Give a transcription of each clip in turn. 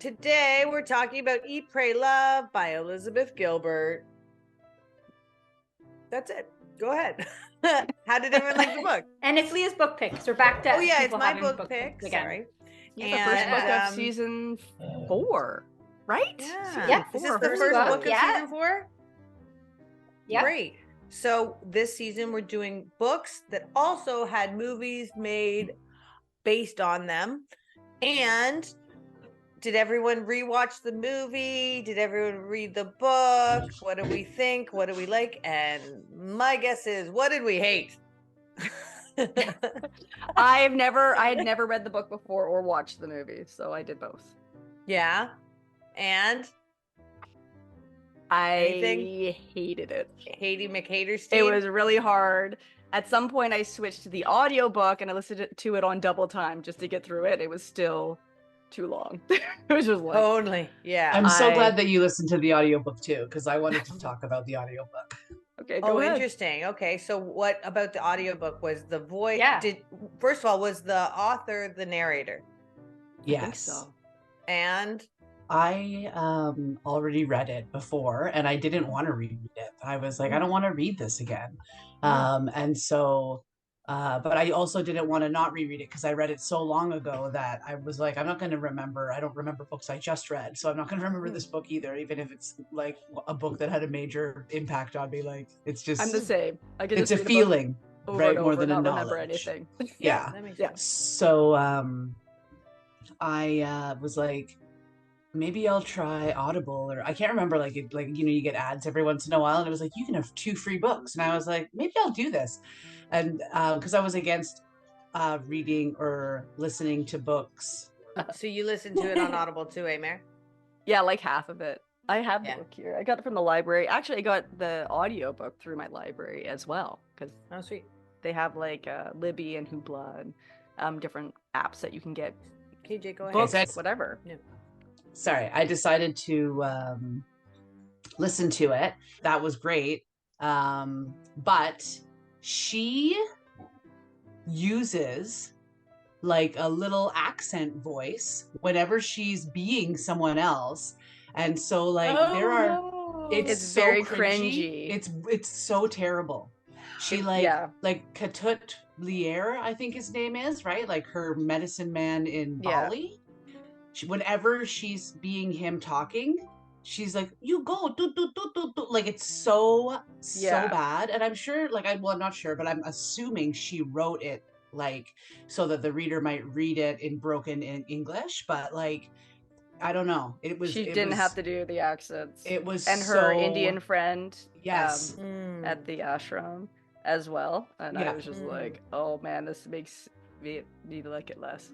today we're talking about Eat, Pray, Love by Elizabeth Gilbert. That's it. Go ahead. How did everyone like the book? And it's Leah's book pick. So we're back to it's my book pick. Sorry. Yeah, the first book of season 4, right? Yeah. Is this the first book of season 4? Yeah. Great. So this season we're doing books that also had movies made based on them. And did everyone rewatch the movie? Did everyone read the book? What do we think? What do we like? And my guess is, what did we hate? I had never read the book before or watched the movie, so I did both. Yeah. And I hated it. Haty McHaterstein? It was really hard. At some point I switched to the audiobook and I listened to it on double time just to get through it. It was still too long. It was just like totally. Yeah. I'm so glad that you listened to the audiobook too, because I wanted to talk about the audiobook. Okay, go ahead. Interesting. Okay, so what about the audiobook? Was the voice first of all, was the author the narrator? Yes. I think so. And I already read it before and I didn't want to reread it. I was like, I don't want to read this again. And so but I also didn't want to not reread it because I read it so long ago that I was like, I'm not going to remember. I don't remember books I just read. So I'm not going to remember this book either, even if it's like a book that had a major impact on me. Like, it's just... I'm the same. It's a feeling, right? More than a knowledge. Remember anything. Yeah. That makes sense. So I was like, maybe I'll try Audible, or I can't remember, like you get ads every once in a while, and it was like, you can have 2 free books, and I was like, maybe I'll do this. And because I was against reading or listening to books. So you listened to it on Audible too, Mare? Yeah, like half of it. I have the book here. I got it from the library. Actually, I got the audiobook through my library as well, because sweet. They have like Libby and Hoopla and different apps that you can get. KJ, go ahead. Books, whatever. Yeah. Sorry, I decided to listen to it. That was great. But she uses like a little accent voice whenever she's being someone else. And so like it's so very cringy. It's so terrible. She like Katut Lier, I think his name is, right? Like her medicine man in Bali. Whenever she's being him talking, she's like, you go do. Like, it's so bad. And I'm sure, like, I'm not sure, but I'm assuming she wrote it like so that the reader might read it in broken English, but like, I don't know. She didn't have to do the accents. It was her Indian friend at the ashram as well. And I was just like, oh man, this makes me need to like it less.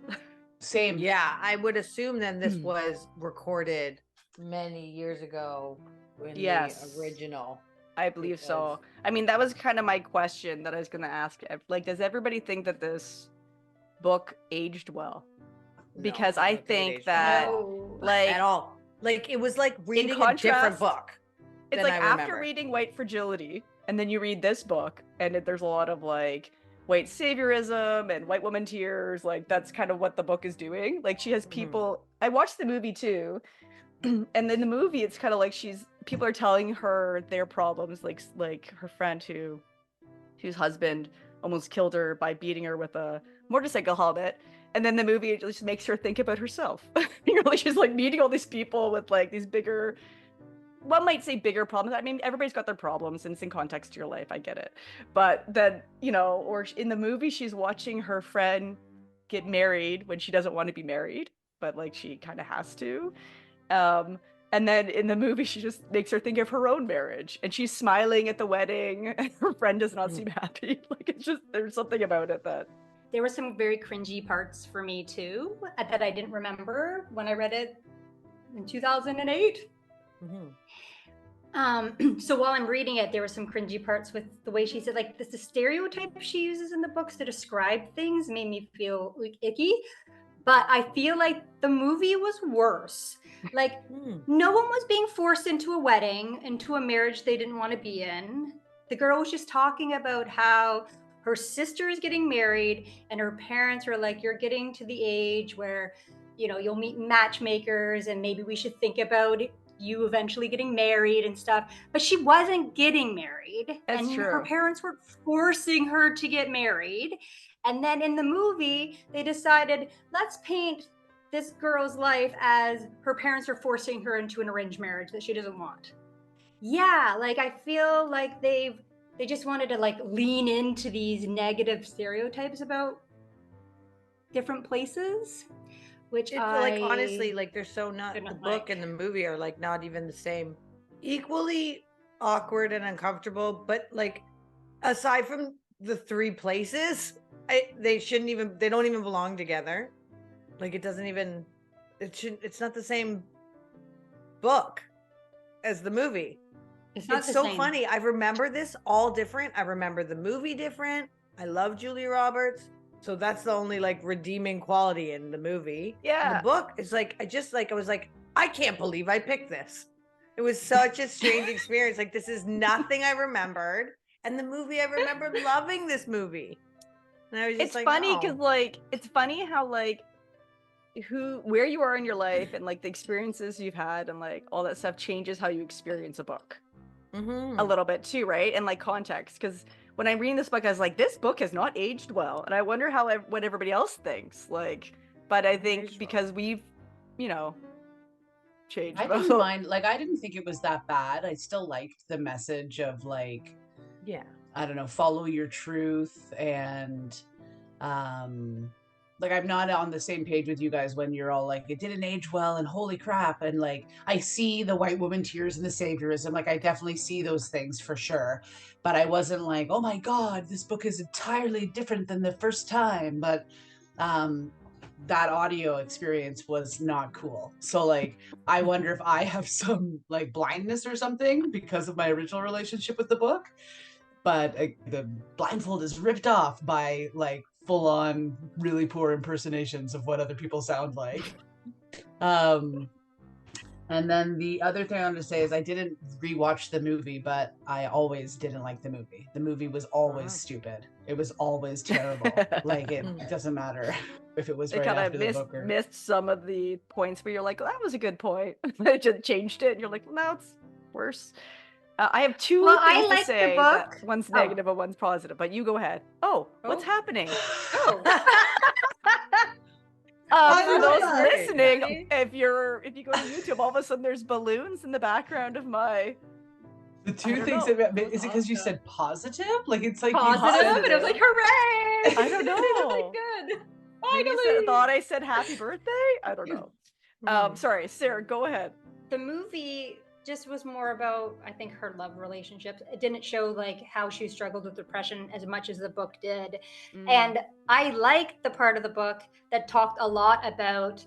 Same. Yeah, I would assume then this was recorded many years ago in the original. I believe so. I mean, that was kind of my question that I was going to ask. Like, does everybody think that this book aged well? Because I think that, like... At all. Like, it was like reading a different book. It's like after reading White Fragility, and then you read this book, and there's a lot of, like, white saviorism and white woman tears. Like, that's kind of what the book is doing. Like, she has people... I watched the movie, too. And in the movie, it's kind of like people are telling her their problems, like her friend whose husband almost killed her by beating her with a motorcycle helmet. And then the movie just makes her think about herself. She's like meeting all these people with like these bigger, one might say bigger problems. I mean, everybody's got their problems and it's in context to your life. I get it. But then, or in the movie, she's watching her friend get married when she doesn't want to be married, but like she kind of has to. And then in the movie, she just makes her think of her own marriage, and she's smiling at the wedding, and her friend does not seem happy. Like, it's just, there's something about it that... There were some very cringy parts for me, too, that I didn't remember when I read it in 2008. So while I'm reading it, there were some cringy parts with the way she said, like, the stereotype she uses in the books to describe things made me feel like icky. But I feel like the movie was worse. Like, no one was being forced into a wedding, into a marriage they didn't want to be in. The girl was just talking about how her sister is getting married and her parents are like, you're getting to the age where you'll meet matchmakers and maybe we should think about you eventually getting married and stuff. But she wasn't getting married. That's true. Her parents were forcing her to get married. And then in the movie, they decided, let's paint this girl's life as her parents are forcing her into an arranged marriage that she doesn't want. Yeah, like I feel like they just wanted to like lean into these negative stereotypes about different places, which it's like honestly, like they're so not the book and the movie are like not even the same. Equally awkward and uncomfortable, but like aside from the three places, they don't even belong together. Like it's not the same book as the movie. It's so funny. I remember this all different. I remember the movie different. I love Julia Roberts. So that's the only like redeeming quality in the movie. Yeah. And the book is like, I was like, I can't believe I picked this. It was such a strange experience. Like, this is nothing I remembered. And the movie, I remember loving this movie. And I was just it's funny because like, it's funny how like, where you are in your life and like the experiences you've had and like all that stuff changes how you experience a book a little bit too, right? And like context, because when I'm reading this book, I was like, this book has not aged well, and I wonder what everybody else thinks. Like, but I think because we've, changed. I didn't mind. Like, I didn't think it was that bad. I still liked the message of like, I don't know, follow your truth and like I'm not on the same page with you guys when you're all like, it didn't age well and holy crap. And like, I see the white woman tears and the saviorism. Like, I definitely see those things for sure. But I wasn't like, oh my God, this book is entirely different than the first time. But that audio experience was not cool. So like, I wonder if I have some like blindness or something because of my original relationship with the book. But the blindfold is ripped off by like full-on really poor impersonations of what other people sound like. And then the other thing I wanted to say is I didn't rewatch the movie, but I always didn't like the movie. The movie was always stupid. It was always terrible. Like it doesn't matter if it was they right kind after of the book or... missed some of the points where you're like, well, that was a good point. They just changed it and you're like, no, it's worse. I have two things to say. That one's negative and one's positive, but you go ahead. What's happening? Oh. For those listening, if you go to YouTube, all of a sudden there's balloons in the background of my... The two things is it because you said positive? Like it's like positive, and I was like, hooray! I don't know. Really good. Finally. Thought I said happy birthday? I don't know. Sorry, Sarah, go ahead. The movie just was more about, I think, her love relationships. It didn't show like how she struggled with depression as much as the book did. And I liked the part of the book that talked a lot about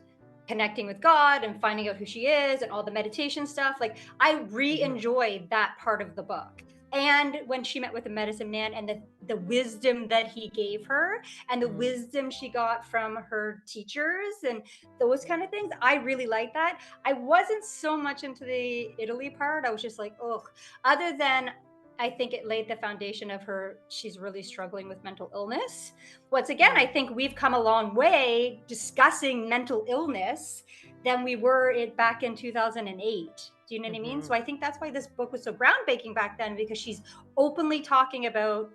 connecting with God and finding out who she is and all the meditation stuff. Like I re-enjoyed that part of the book. And when she met with the medicine man and the wisdom that he gave her and the wisdom she got from her teachers and those kind of things, I really like that. I wasn't so much into the Italy part. I was just like, ugh. Other than I think it laid the foundation of she's really struggling with mental illness. Once again, I think we've come a long way discussing mental illness than we were back in 2008. Do you know what I mean? So I think that's why this book was so groundbreaking back then, because she's openly talking about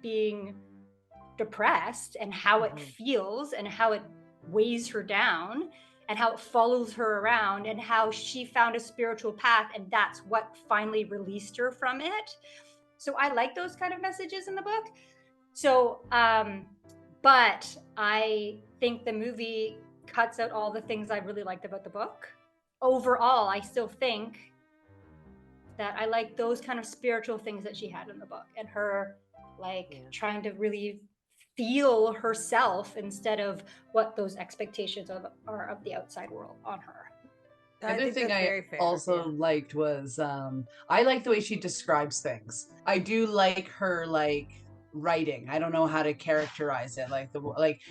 being depressed and how it feels and how it weighs her down and how it follows her around and how she found a spiritual path and that's what finally released her from it. So I like those kind of messages in the book. So, but I think the movie cuts out all the things I really liked about the book. Overall, I still think that I like those kind of spiritual things that she had in the book and her trying to really feel herself instead of what those expectations are of the outside world on her. The other thing I also liked was I like the way she describes things. I do like her writing. I don't know how to characterize it,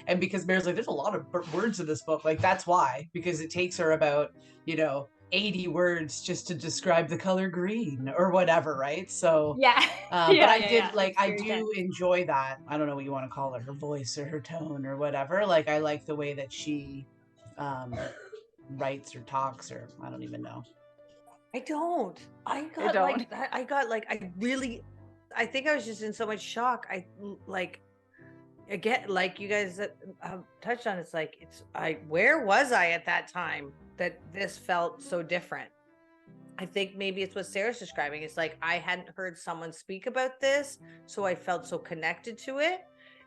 and because Mary's like, there's a lot of words in this book, like that's why, because it takes her about 80 words just to describe the color green or whatever, right? So but I do enjoy that. I don't know what you want to call it, her voice or her tone or whatever. Like I like the way that she writes or talks, or I don't even know. I don't. I think I was just in so much shock. Again, like you guys touched on, where was I at that time that this felt so different? I think maybe it's what Sarah's describing. It's like I hadn't heard someone speak about this, so I felt so connected to it.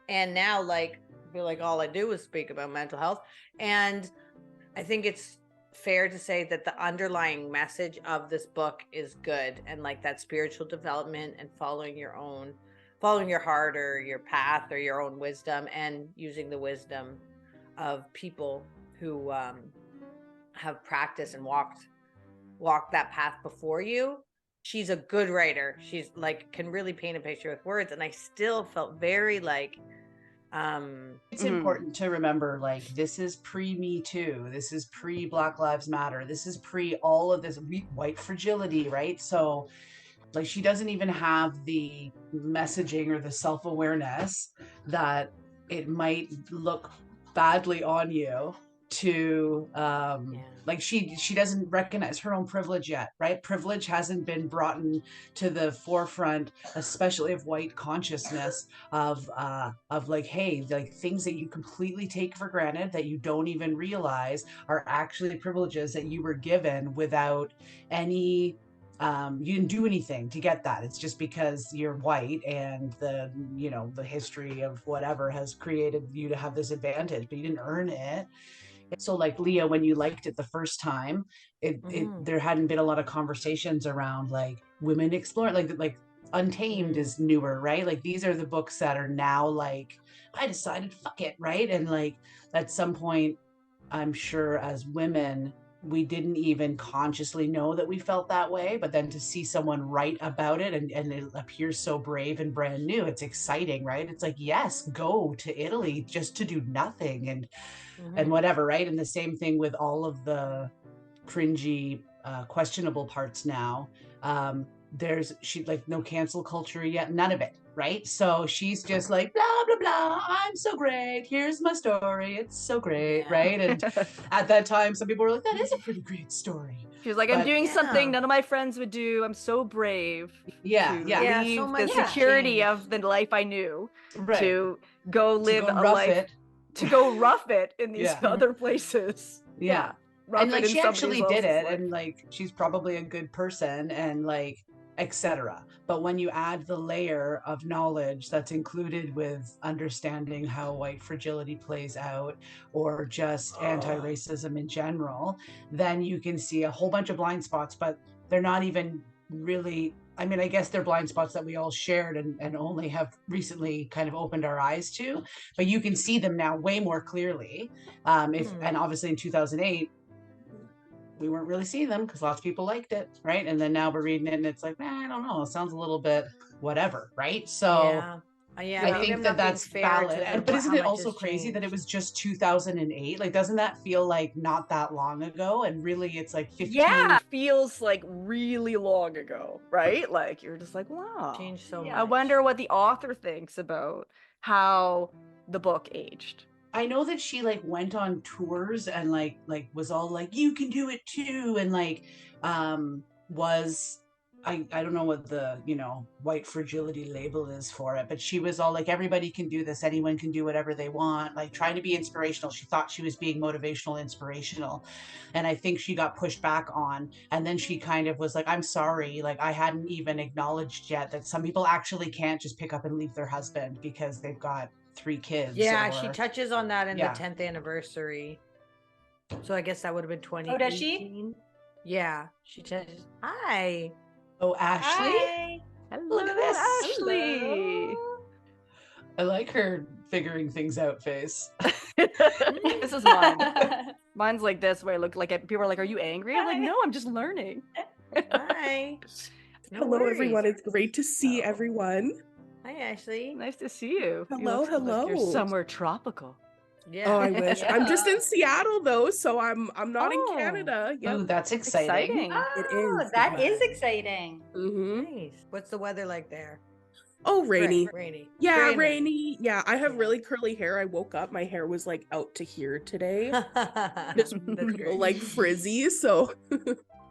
And now, like, I feel like all I do is speak about mental health. And I think it's fair to say that the underlying message of this book is good, and like that spiritual development and following your heart or your path or your own wisdom, and using the wisdom of people who have practiced and walked that path before you. She's a good writer. She's like can really paint a picture with words, and I still felt very like it's important to remember, like, this is pre-Me Too, this is pre-Black Lives Matter, this is pre all of this white fragility, right? So like she doesn't even have the messaging or the self-awareness that it might look badly on you to like she doesn't recognize her own privilege yet, right? Privilege hasn't been brought to the forefront, especially of white consciousness, of like, hey, like things that you completely take for granted that you don't even realize are actually privileges that you were given without any you didn't do anything to get that. It's just because you're white and the history of whatever has created you to have this advantage, but you didn't earn it. So like Leah, when you liked it the first time, there hadn't been a lot of conversations around like women exploring, like Untamed is newer, right? Like these are the books that are now like, I decided, fuck it, right? And like at some point, I'm sure as women, we didn't even consciously know that we felt that way, but then to see someone write about it and it appears so brave and brand new, it's exciting, right? It's like, yes, go to Italy just to do nothing and whatever, right? And the same thing with all of the cringy, questionable parts now. She like no cancel culture yet, none of it, right? So she's just like blah blah blah, I'm so great, here's my story, it's so great, right? And at that time some people were like, that is a pretty great story. She was like, I'm doing something none of my friends would do. I'm so brave to leave so the security of the life I knew to go live a life to go rough it in these other places. And like she actually did it life. And like she's probably a good person and like etc. But when you add the layer of knowledge that's included with understanding how white fragility plays out, or just anti-racism in general, then you can see a whole bunch of blind spots, but they're not even really, I mean, I guess they're blind spots that we all shared and only have recently kind of opened our eyes to, but you can see them now way more clearly. And obviously in 2008, we weren't really seeing them because lots of people liked it, right? And then now we're reading it and it's like, I don't know, it sounds a little bit whatever, right? So I think that's valid. But isn't it also crazy that it was just 2008? Like, doesn't that feel like not that long ago? And really it's like 15. Yeah, it feels like really long ago, right? Like you're just like, wow. Changed so much. I wonder what the author thinks about how the book aged. I know that she like went on tours and like was all like, you can do it too, and like was I don't know what the white fragility label is for it, but she was all like, everybody can do this, anyone can do whatever they want, like trying to be inspirational. She thought she was being motivational, inspirational, and I think she got pushed back on, and then she kind of was like, I'm sorry, like I hadn't even acknowledged yet that some people actually can't just pick up and leave their husband because they've got 3 kids. She touches on that in the 10th anniversary. So I guess that would have been 2018. Oh, does she? Yeah, she touches. Hi. Oh, Ashley. Hi. Hello, look at this, Ashley. Hello. I like her figuring things out face. This is mine. Mine's like this, where I look like people are like, "Are you angry?" I'm like, "No, I'm just learning." Hi. Hello, everyone. It's great to see everyone. Hi, Ashley. Nice to see you. Hello, Like you're somewhere tropical. Yeah. Oh, I wish. I'm just in Seattle though, so I'm not in Canada. Oh, that's exciting. Oh, It is. That is exciting. Mm-hmm. Nice. What's the weather like there? Oh, Rainy. Rainy. Yeah, Rainy. Yeah, I have really curly hair. I woke up, my hair was like out to here today. Just real, like frizzy. So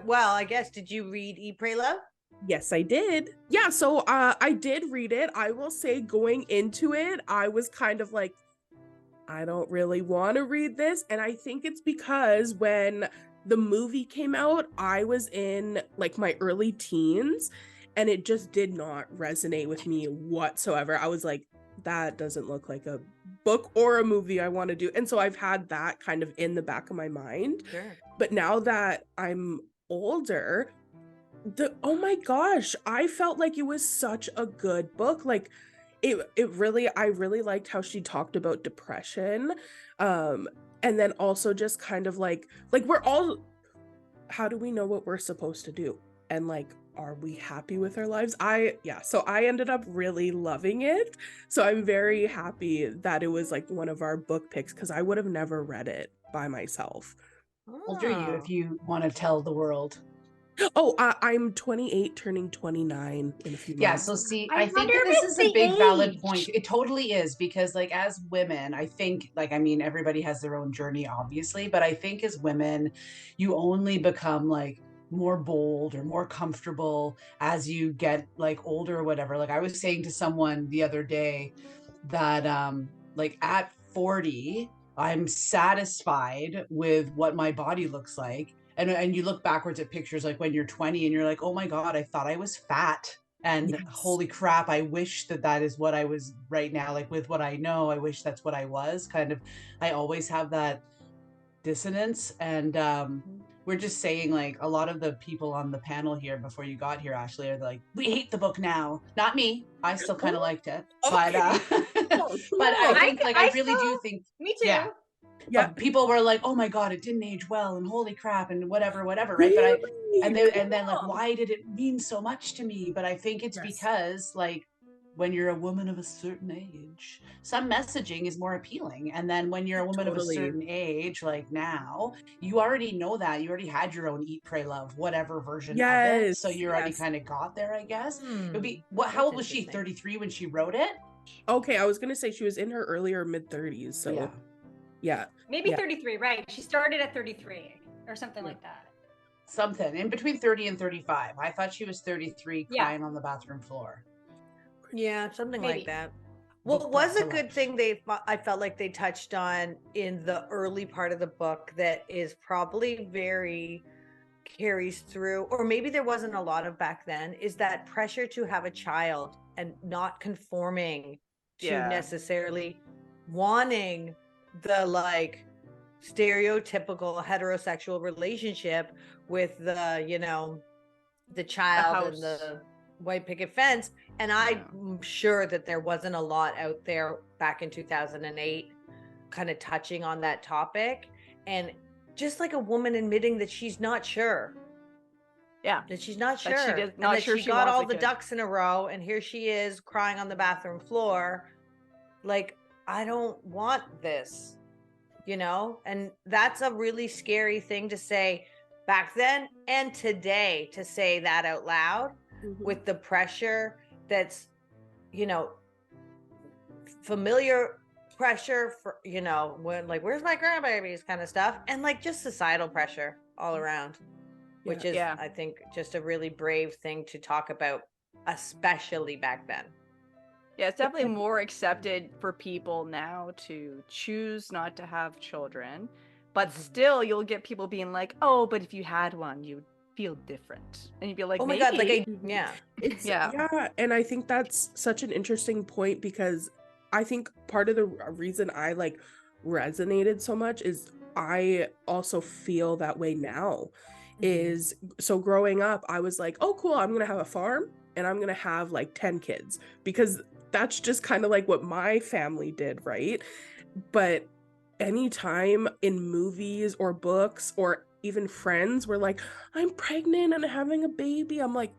well, I guess, did you read Eat, Pray, Love? Yes, I did. Yeah, so I did read it. I will say going into it, I was kind of like, I don't really want to read this. And I think it's because when the movie came out, I was in like my early teens and it just did not resonate with me whatsoever. I was like, that doesn't look like a book or a movie I want to do. And so I've had that kind of in the back of my mind. Sure. But now that I'm older, oh my gosh, I felt like it was such a good book. Like I really liked how she talked about depression. And then also just kind of like we're all, how do we know what we're supposed to do? And like, are we happy with our lives? So I ended up really loving it. So I'm very happy that it was like one of our book picks because I would have never read it by myself. How old are you if you want to tell the world? Oh, I'm 28, turning 29 in a few months. Yeah, so see, I think this is a big valid point. It totally is, because like as women, I think, like, I mean, everybody has their own journey, obviously, but I think as women, you only become like more bold or more comfortable as you get like older or whatever. Like I was saying to someone the other day that like at 40, I'm satisfied with what my body looks like. And you look backwards at pictures like when you're 20 and you're like, oh my God, I thought I was fat. And yes, holy crap, I wish that is what I was right now. Like with what I know, I wish that's what I was. Kind of, I always have that dissonance. And we're just saying, like, a lot of the people on the panel here before you got here, Ashley, are like, we hate the book now. Not me. I still kind of liked it. Okay. But I really do think. Me too. Yeah. But people were like, oh my God, it didn't age well, and holy crap, and whatever, right? But and then like, why did it mean so much to me? But I think it's because like when you're a woman of a certain age, some messaging is more appealing. And then when you're a woman of a certain age, like now, you already know that. You already had your own Eat, Pray, Love, whatever version of it. So you already kind of got there, I guess. It would be, how old was she? 33 when she wrote it? Okay, I was going to say she was in her earlier mid-30s. So yeah. Maybe 33, right? She started at 33 or something like that. Something in between 30 and 35. I thought she was 33 crying on the bathroom floor. Yeah, something like that. Well, it was a good thing I felt like they touched on in the early part of the book that is probably very carries through, or maybe there wasn't a lot of back then, is that pressure to have a child and not conforming to necessarily wanting the like stereotypical heterosexual relationship with the, you know, the child and the white picket fence. And I'm sure that there wasn't a lot out there back in 2008 kind of touching on that topic, and just like a woman admitting that she's not sure. Yeah, that she's not sure. That she got all the ducks in a row, and here she is crying on the bathroom floor like, I don't want this, you know? And that's a really scary thing to say back then and today, to say that out loud with the pressure that's, you know, familiar pressure for, you know, when like, where's my grandbabies kind of stuff, and like just societal pressure all around, which is, I think, just a really brave thing to talk about, especially back then. Yeah, it's definitely more accepted for people now to choose not to have children, but still you'll get people being like, oh, but if you had one, you'd feel different. And you'd be like, oh my God, like, yeah. And I think that's such an interesting point, because I think part of the reason I like resonated so much is I also feel that way now. Is so growing up, I was like, oh, cool, I'm going to have a farm and I'm going to have like 10 kids, because that's just kind of like what my family did, right? But anytime in movies or books or even friends were like, I'm pregnant and having a baby, I'm like,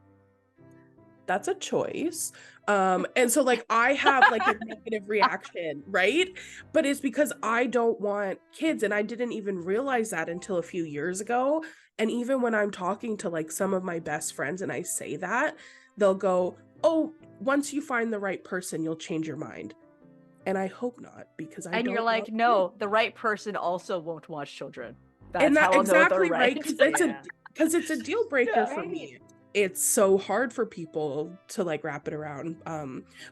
that's a choice. And so like I have like a negative reaction, right? But it's because I don't want kids, and I didn't even realize that until a few years ago. And even when I'm talking to like some of my best friends and I say that, they'll go, oh, once you find the right person, you'll change your mind. And I hope not, because And you're like, no, the right person also won't watch children. That's how I'll exactly know they're right. Because it's a deal breaker for me. It's so hard for people to like wrap it around.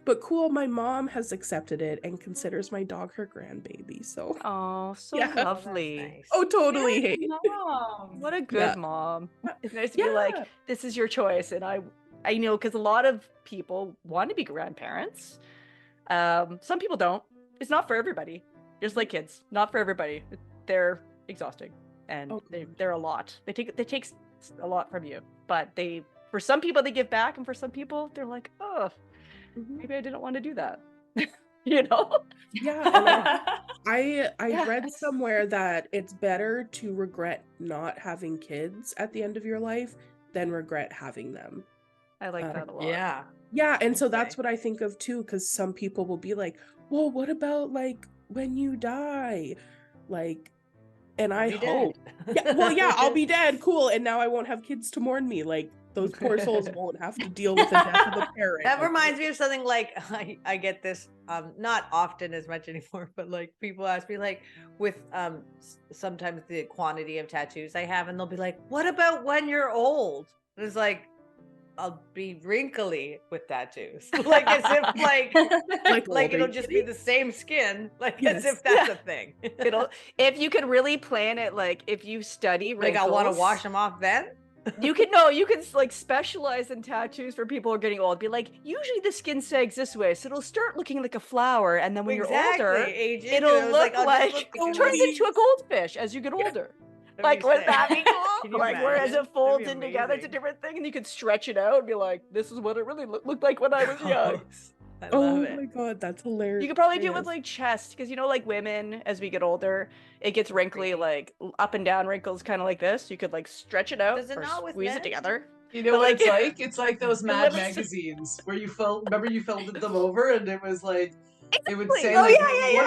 But cool, my mom has accepted it and considers my dog her grandbaby. So so lovely. Nice. Oh, totally. Hey. Mom. What a good mom. It's nice to be like, this is your choice. And I know, because a lot of people want to be grandparents. Some people don't. It's not for everybody. Just like kids, not for everybody. They're exhausting, and they're a lot. They take a lot from you, but for some people they give back, and for some people they're like, oh, maybe I didn't want to do that. You know? Yeah. I read somewhere that it's better to regret not having kids at the end of your life than regret having them. I like that a lot. Yeah, and so that's what I think of too, because some people will be like, well, what about like when you die? Like, and I hope. I'll be dead. Cool. And now I won't have kids to mourn me. Like, those poor souls won't have to deal with the death of a parent. That reminds me of something like, I get this, not often as much anymore, but like people ask me like with sometimes the quantity of tattoos I have, and they'll be like, what about when you're old? And it's like, I'll be wrinkly with tattoos. Like as if like it'll just be the same skin. Like as if that's a thing. If you could really plan it, like if you study wrinkles, like I want to wash them off then. You can like specialize in tattoos for people who are getting old. Be like, usually the skin sags this way, so it'll start looking like a flower, and then when you're older, it'll look like it turns into a goldfish as you get older. Like, wouldn't that be cool? Like, whereas it folds in together, it's a different thing, and you could stretch it out and be like, this is what it really looked like when I was young. I love it. Oh my god, that's hilarious. You could probably do it with like chest, because like women, as we get older, it gets wrinkly, like up and down wrinkles, kind of like this. You could like stretch it out or squeeze it together. You know what it's like? It's like those Mad magazines where you folded them over, and it was like, it would say what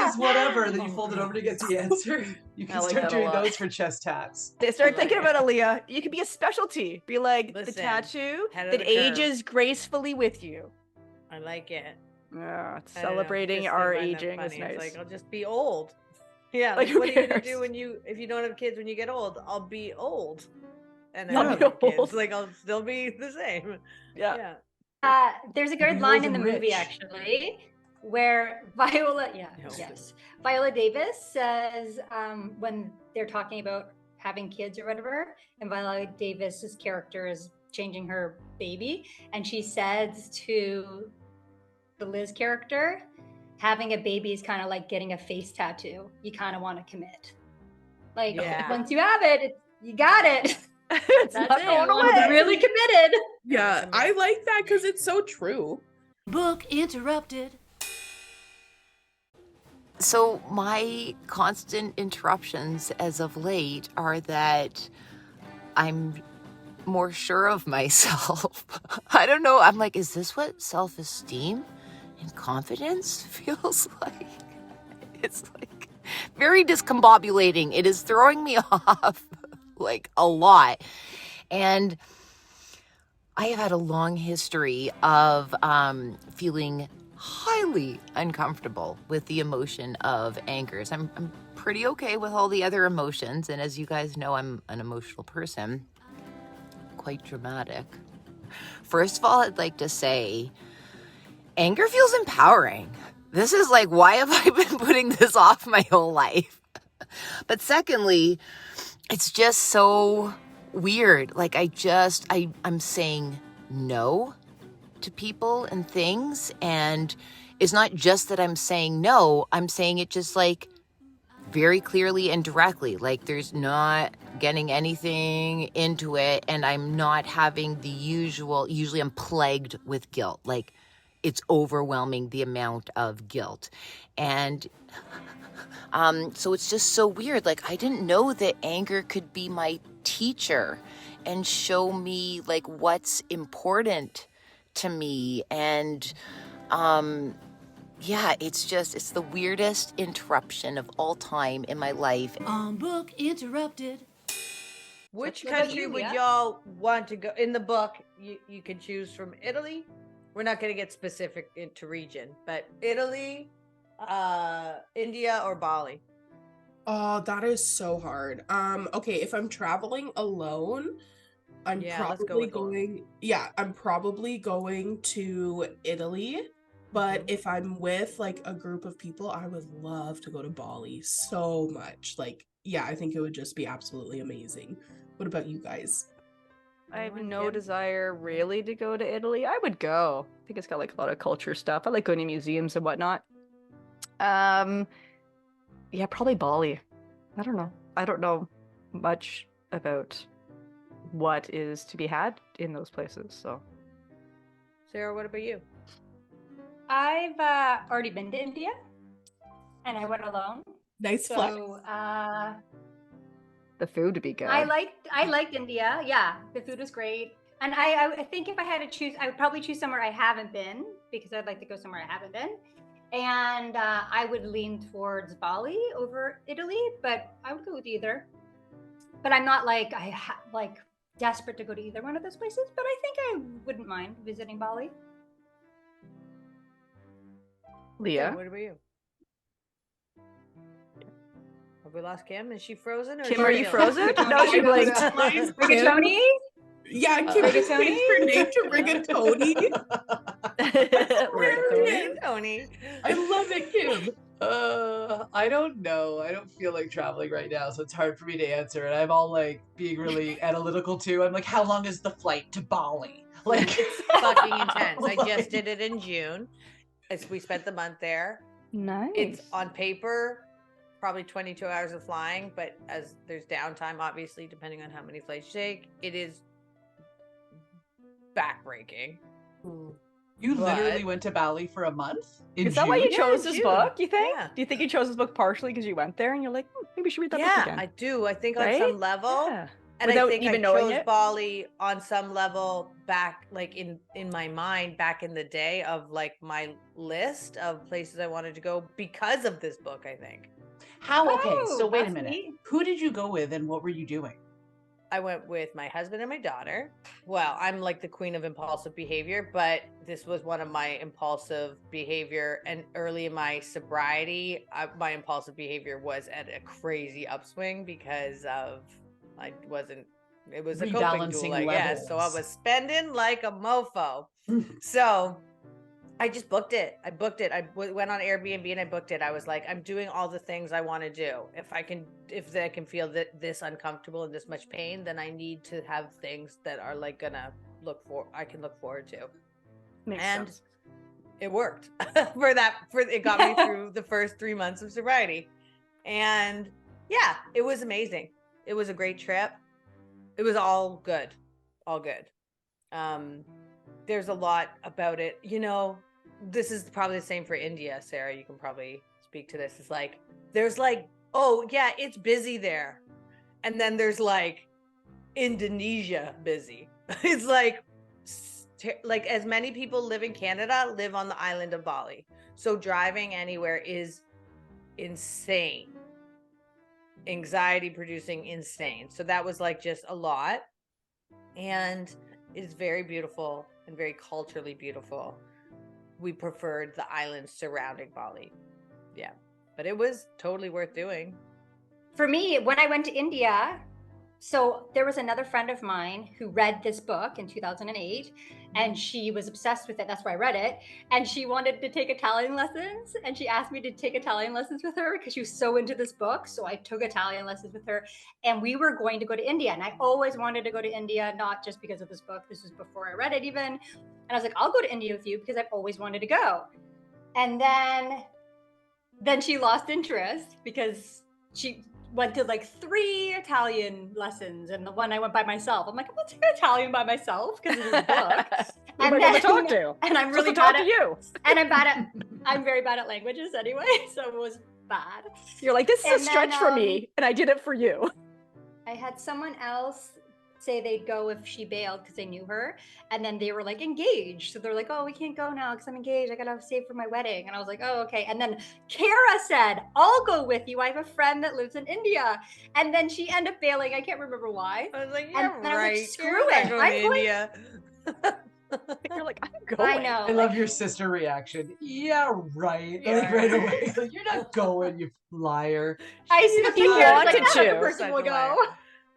is whatever, then you fold it over to get the answer. You can start doing those for chest tats. They start thinking about Aaliyah. You could be a specialty. Be like, the tattoo that ages gracefully with you. I like it. Yeah, celebrating our aging is nice. It's like, I'll just be old. Yeah, like what are you gonna do if you don't have kids when you get old? I'll be old. And I'll be kids. Like I'll still be the same. Yeah. There's a good line in the movie actually where Viola Davis says when they're talking about having kids or whatever, and Viola Davis's character is changing her baby, and she says to the Liz character, having a baby is kind of like getting a face tattoo. You kind of want to commit. Like once you have it, you got it. It's not going away. Really committed. Yeah, I like that because it's so true. Book interrupted. So my constant interruptions as of late are that I'm more sure of myself. I don't know. I'm like, is this what self-esteem and confidence feels like? It's like very discombobulating. It is throwing me off like a lot. And I have had a long history of feeling highly uncomfortable with the emotion of anger. So I'm pretty okay with all the other emotions. And as you guys know, I'm an emotional person, quite dramatic. First of all, I'd like to say anger feels empowering. This is like, why have I been putting this off my whole life? But secondly, it's just so weird. Like I'm saying no to people and things. And it's not just that I'm saying no, I'm saying it just like very clearly and directly. Like there's not getting anything into it. And I'm not having the usually I'm plagued with guilt. Like it's overwhelming the amount of guilt. And so it's just so weird. Like I didn't know that anger could be my teacher and show me like what's important to me. And it's the weirdest interruption of all time in my life. Book interrupted. Which country would y'all want to go? In the book, you can choose from Italy, We're not going to get specific into region, but Italy, India, or Bali. Oh, that is so hard. Okay, if I'm traveling alone, I'm probably going to Italy. But if I'm with like a group of people, I would love to go to Bali so much. Like, yeah, I think it would just be absolutely amazing. What about you guys? I have no desire really to go to Italy. I would go. I think it's got like a lot of culture stuff. I like going to museums and whatnot. Yeah, probably Bali. I don't know. I don't know much about what is to be had in those places. So, Sarah, what about you? I've already been to India, and I went alone. Nice flex. The food would be good. I liked India. Yeah, the food was great. And I think if I had to choose, I would probably choose somewhere I haven't been, because I'd like to go somewhere I haven't been. And I would lean towards Bali over Italy, but I would go with either. But I'm not like desperate to go to either one of those places. But I think I wouldn't mind visiting Bali. Leah, what about you? Have we lost Kim? Is she frozen? Or Kim, are you frozen? No, she blinked. Rigatoni? Yeah, Kim just changed her name to Rigatoni. Rigatoni. I love it, Kim. I don't know. I don't feel like traveling right now, so it's hard for me to answer. And I'm all like being really analytical too. I'm like, how long is the flight to Bali? Like, it's fucking intense. I just did it in June. We spent the month there. Nice. It's on paper, probably 22 hours of flying, but as there's downtime, obviously, depending on how many flights you take, it is backbreaking. You literally went to Bali for a month? Is that why you chose this book, you think? Yeah. Do you think you chose this book partially because you went there and you're like, maybe we should read that book again? Yeah, I do. I think on some level. Yeah. And Without I think even I knowing chose it? Bali on some level back, like in my mind, back in the day of like my list of places I wanted to go because of this book, I think. So wait a minute. Neat. Who did you go with and what were you doing? I went with my husband and my daughter. Well, I'm like the queen of impulsive behavior, but this was one of my impulsive behavior. And early in my sobriety, my impulsive behavior was at a crazy upswing because of it was a coping tool, I guess. So I was spending like a mofo. So I just booked it. I went on Airbnb and I booked it. I was like, I'm doing all the things I want to do. If I can feel that this uncomfortable and this much pain, then I need to have things that are like I can look forward to. Makes sense. It worked it got me through the first 3 months of sobriety. And yeah, it was amazing. It was a great trip. It was all good. There's a lot about it. You know, this is probably the same for India, Sarah. You can probably speak to this. It's like, there's like, oh yeah, it's busy there. And then there's like Indonesia busy. It's like as many people live in Canada, live on the island of Bali. So driving anywhere is insane. Anxiety producing, insane. So that was like just a lot. And it's very beautiful and very culturally beautiful. We preferred the islands surrounding Bali. Yeah. But it was totally worth doing. For me, when I went to India, so there was another friend of mine who read this book in 2008 and she was obsessed with it. That's why I read it. And she wanted to take Italian lessons. And she asked me to take Italian lessons with her because she was so into this book. So I took Italian lessons with her and we were going to go to India. And I always wanted to go to India, not just because of this book. This was before I read it even. And I was like, I'll go to India with you because I've always wanted to go. And then she lost interest because she went to like 3 Italian lessons, and the one I went by myself. I'm like, I'm gonna take Italian by myself because it's a book. And then, to talk to. And I'm really bad at you. And I'm very bad at languages anyway, so it was bad. You're like, this is a stretch for me, and I did it for you. I had someone else say they'd go if she bailed because they knew her, and then they were like engaged, so they're like, oh, we can't go now because I'm engaged, I gotta save for my wedding. And I was like, oh, okay. And then Kara said, I'll go with you, I have a friend that lives in India. And then she ended up bailing. I can't remember why. I was like, yeah, and then right. I was like, screw it, I'm going. You're like, I'm going. I know. I love your sister reaction. Yeah, right. Like right away. Like, you're not going, you liar. I see He her wanted like that to. other person will go.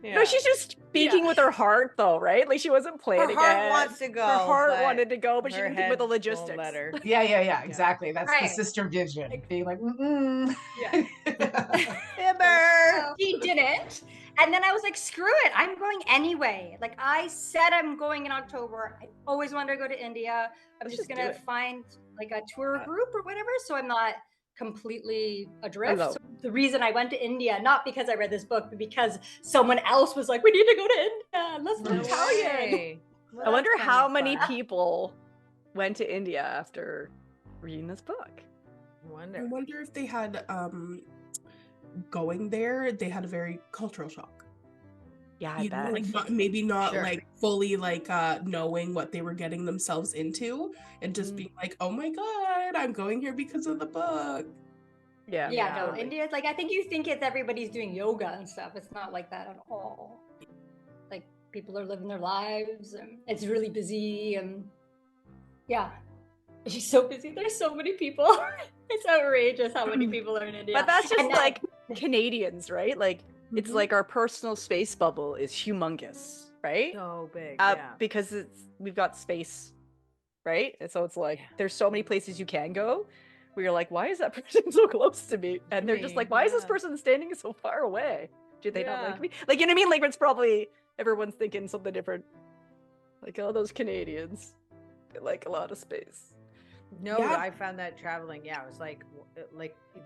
Yeah. No, she's just speaking with her heart, though, right? Like she wasn't planning. Her heart it. wants to go. Her heart but wanted to go, but she her didn't think about the head won't logistics. let her. Yeah, exactly. That's the Right. sister vision. Being like, mm-mm. Yeah. Fibber. He didn't. And then I was like, screw it. I'm going anyway. Like I said, I'm going in October. I always wanted to go to India. I'm Let's just just going do to it. find like a tour group or whatever. So I'm not completely adrift. Hello. So the reason I went to India, not because I read this book, but because someone else was like, we need to go to India. Let's learn Italian. Well, I wonder that's kind how of many fun. people went to India after reading this book. I I wonder. wonder if they had going there, they had a very cultural shock. Yeah, I You know, bet. like maybe not Sure. like fully like knowing what they were getting themselves into and just being like, oh my god, I'm going here because of the book. Yeah. Yeah, no, totally. India, like I think you think it's everybody's doing yoga and stuff. It's not like that at all. Like people are living their lives and it's really busy and yeah. It's so busy. There's so many people. It's outrageous how many people are in India. But that's just And like Canadians, right? Like it's Mhm. like our personal space bubble is humongous, right? So big. Yeah. Because we've got space, right? And so it's like there's so many places you can go where you're like, why is that person so close to me? And they're just like, why is this person standing so far away? Do they not like me? Like, you know what I mean? Like, it's probably everyone's thinking something different. Like, oh, those Canadians, they like a lot of space. No, Yeah. I found that traveling. Yeah, it was like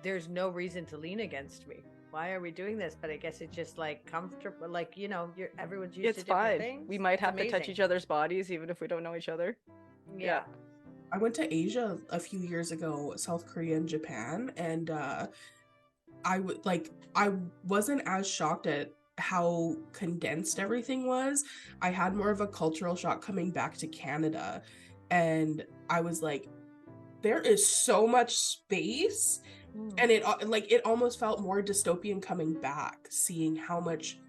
there's no reason to lean against me. Why are we doing this? But I guess it's just like comfortable. Like everyone's used It's to different fine. things. We might It's have to touch amazing. each other's bodies even if we don't know each other. Yeah. I went to Asia a few years ago, South Korea and Japan, and I wasn't as shocked at how condensed everything was. I had more of a cultural shock coming back to Canada, and I was like, there is so much space, and it almost felt more dystopian coming back, seeing how much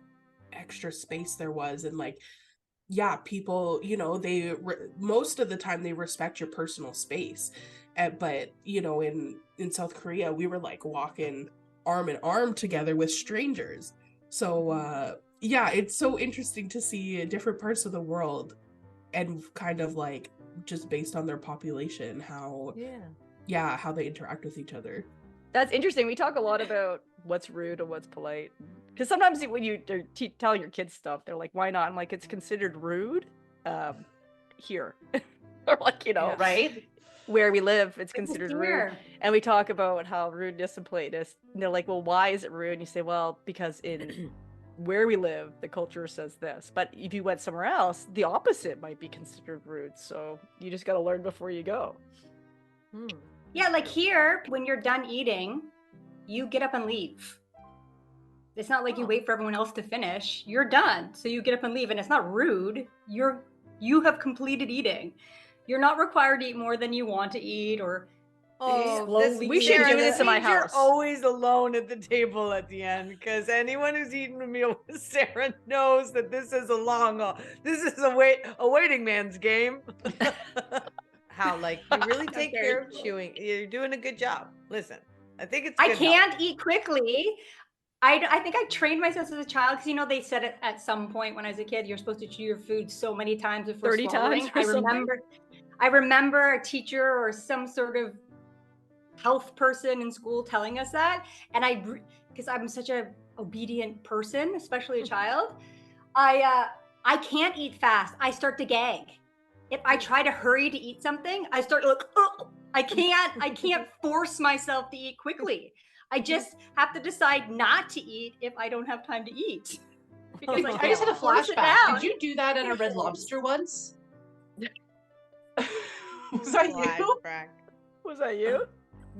extra space there was, and like, yeah, people, most of the time they respect your personal space, but in South Korea we were like walking arm in arm together with strangers. So yeah, it's so interesting to see different parts of the world and kind of like just based on their population how they interact with each other. That's interesting. We talk a lot about what's rude and what's polite. Because sometimes when you tell your kids stuff, they're like, why not? I'm like, it's considered rude here. Or like, right? Where we live, it's considered rude. And we talk about how rudeness and politeness. And they're like, well, why is it rude? And you say, well, because in where we live, the culture says this. But if you went somewhere else, the opposite might be considered rude. So you just got to learn before you go. Yeah, like here, when you're done eating, you get up and leave. It's not like you wait for everyone else to finish. You're done. So you get up and leave, and it's not rude. You have completed eating. You're not required to eat more than you want to eat or we should do this in my house. You're always alone at the table at the end, because anyone who's eaten a meal with Sarah knows that this is this is a waiting man's game. How you really take care of chewing. You're doing a good job. Listen, I think it's good I can't eat quickly. I think I trained myself as a child because they said it at some point when I was a kid, you're supposed to chew your food so many times before 30 swallowing. times I remember a teacher or some sort of health person in school telling us that, and because I'm such a obedient person, especially a child, I can't eat fast. I start to gag. If I try to hurry to eat something, I start to look, I can't force myself to eat quickly. I just have to decide not to eat if I don't have time to eat. Because I just had a flashback. Did you do that at a Red Lobster once? Was that you? Was that you?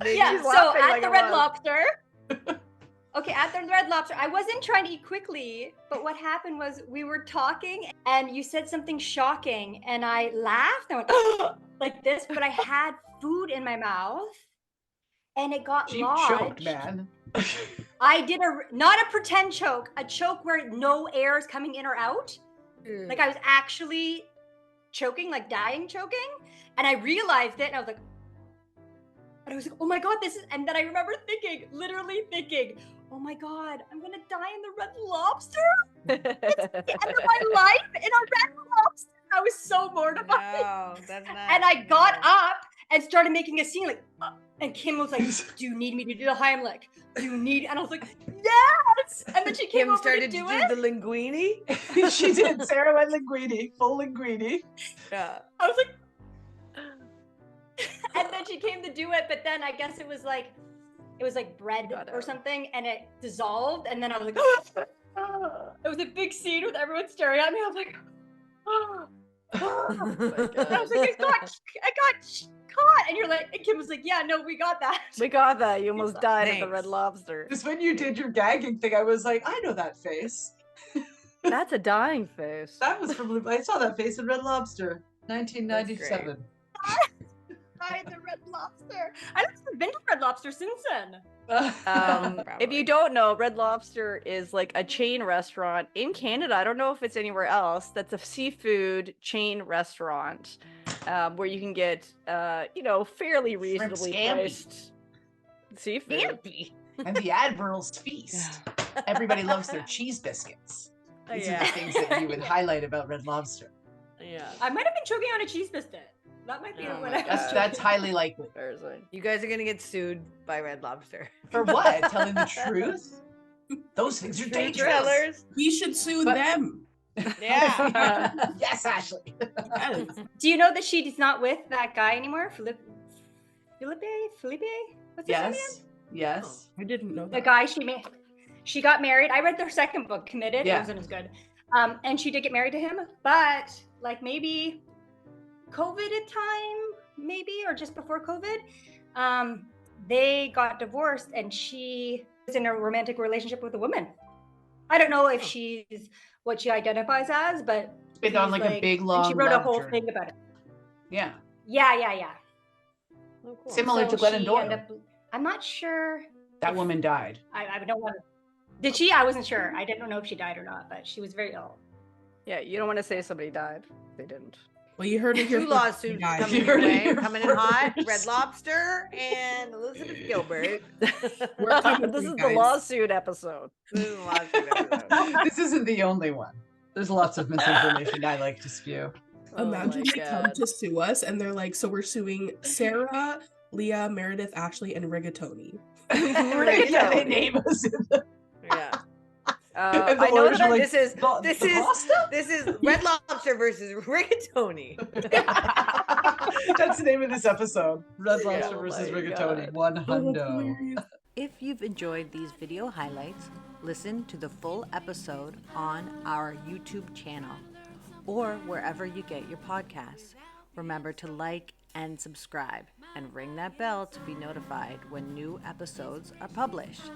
Yeah, so at the Red Lobster. Okay, at the Red Lobster, I wasn't trying to eat quickly, but what happened was we were talking and you said something shocking and I laughed. I went like this, but I had food in my mouth and it got lodged. Choked, man. I did not a pretend choke, a choke where no air is coming in or out. Like I was actually choking, like dying choking. And I realized it, and I was like, oh my God, this is, and then I remember literally thinking, oh my God, I'm gonna die in the Red Lobster? It's the end of my life in a Red Lobster. I was so mortified. No, that's not. And I got up and started making a scene, like, and Kim was like, do you need me to do the Heimlich? And I was like, yes! And then she came over started to do the linguini. She did. Sarah went linguini, full linguini. Yeah. I was like, and then she came to do it, but then I guess it was like bread or something, and it dissolved, and then I was like, it was a big scene with everyone staring at me. I was like, and I was like, I got caught, and you're like, and Kim was like, yeah, no, we got that. We got that. You almost died at the Red Lobster. Because when you did your gagging thing, I was like, I know that face. That's a dying face. That was from, I saw that face in Red Lobster, 1997. Died at the Red Lobster. I haven't been to Red Lobster since then. If you don't know, Red Lobster is like a chain restaurant in Canada. I don't know if it's anywhere else. That's a seafood chain restaurant where you can get, fairly reasonably priced seafood. And the Admiral's Feast. Everybody loves their cheese biscuits. These are the things that you would highlight about Red Lobster. Yeah, I might have been choking on a cheese biscuit. That might be what I was. That's highly likely. You guys are gonna get sued by Red Lobster. For what? Telling the truth? Those things are dangerous. We should sue them. Yeah. Yes, Ashley. Yes. Do you know that she's not with that guy anymore? Felipe? What's his name again? Yes. I didn't know that. The guy she got married. I read their second book, Committed. Yeah. It wasn't as good. And she did get married to him, but like maybe COVID time, or just before COVID, they got divorced, and she was in a romantic relationship with a woman. I don't know if she's what she identifies as, but it's been on like a big long. She wrote a whole journey. thing about it. Yeah. Yeah. Oh, cool. Similar to Glennon Doyle. I'm not sure. That woman died. I don't want to. Did she? I wasn't sure. I didn't know if she died or not, but she was very ill. Yeah, you don't want to say somebody died. They didn't. Well, you heard it here. Two lawsuits coming your way, coming in hot. Red Lobster and Elizabeth Gilbert. This is the lawsuit episode. This isn't the only one. There's lots of misinformation I like to spew. Imagine they come to sue us, and they're like, "So we're suing Sarah, Leah, Meredith, Ashley, and Rigatoni." Yeah, they name us in the... Yeah. I know that this is Red Lobster versus Rigatoni. That's the name of this episode. Red Lobster versus Rigatoni. $100. If you've enjoyed these video highlights, listen to the full episode on our YouTube channel or wherever you get your podcasts. Remember to like and subscribe and ring that bell to be notified when new episodes are published.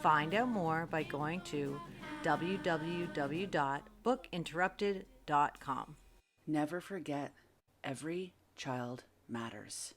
Find out more by going to www.bookinterrupted.com. Never forget, every child matters.